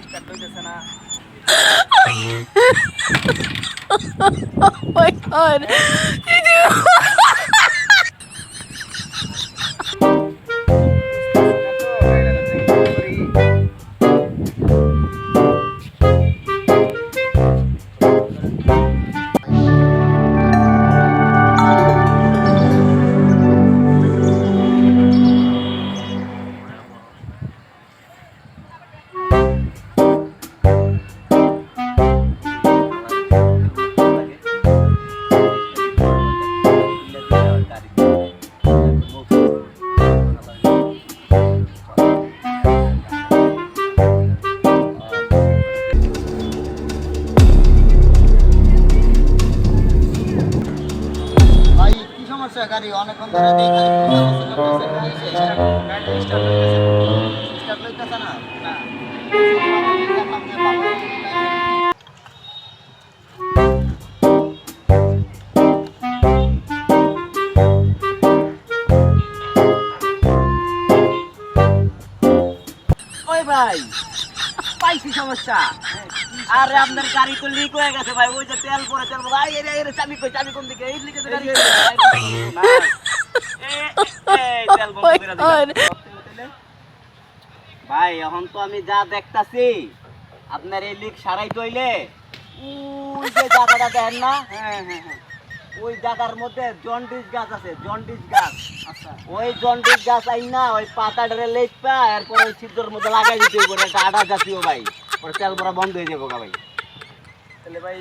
Start হইতেছে না। Oh my god. ভাই কি সমস্যা গাড়ি অনেকক্ষণ ধরে দেই গাড়ি স্টার্ট লইতেছে না না ওই ভাই পাইছি সমস্যা। আরে আপনার গাড়ি তো লিক হয়ে গেছে ভাই, ওই যে তেল পরে ভাই এর চাবি কই, চাবি কোন দিকে? এই লিকে তো গাড়ি এই তেল বন্ধ করে দিলাম ভাই। এখন তো আমি যা দেখতাছি আপনার এই লিক সারাই তৈলে ওই যে জায়গাটা দেখেন না, হ্যাঁ হ্যাঁ হ্যাঁ, ওই জায়গার মধ্যে জন্ডিস গাছ আছে, জন্ডিস গাছ। আচ্ছা, ওই জন্ডিস গাছ আই না ওই পাতাটারে লেপা এরপর ওই ছিদ্রের মধ্যে লাগাই দিতে হইব, একটা আটা জাতীয় ভাই, পরে তেল ভরা বন্ধ হয়ে যাবো ভাই। তাহলে ভাই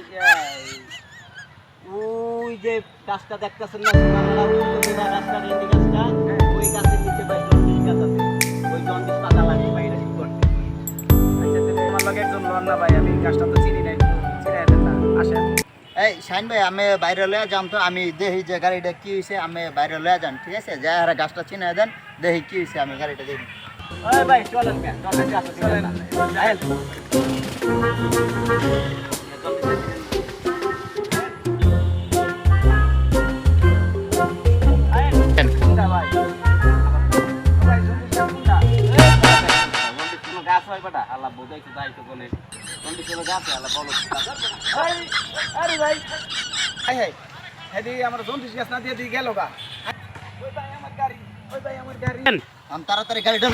ওই যে গাছটা দেখতেছেন না, গাছটা রেন্ডি গাছটা, ওই গাছের নিচে ভাই জন্ডিস গাছ আছে, ওই জন্ডিস পাতা লাগবে ভাই এটা ঠিক করতে। আচ্ছা তাহলে আমার লগে একজন লন না ভাই, আমি গাছটা তো চিনি নাই, চিনাই দেন না, আসেন। এই শাইন ভাই আমি বাইরে লয়ে যাম, তো আমি দেখি যে গাড়িটা কি হয়েছে, আমি বাইরে লয়ে যান, ঠিক আছে? যা আর গাছটা চিনে দেন, দেখি কি হয়েছে, আমি গাড়িটা দেখি। ওই ভাই চলেন কেন, চলেন গাছে চলেন আহেন। গাছ হয় বেটা আল্লাহ বোঝাইছে যাইতো বলে গাছ হয় আল্লাহ বলো। আরে ভাই হাই হাই হেদি আমার জন্ডিস গাছ না দিয়ে দিয়ে গেল গা। ওই ভাই আমার গাড়ি, ওই ভাই আমার গাড়ি। আমি তাড়াতাড়ি গাড়িটা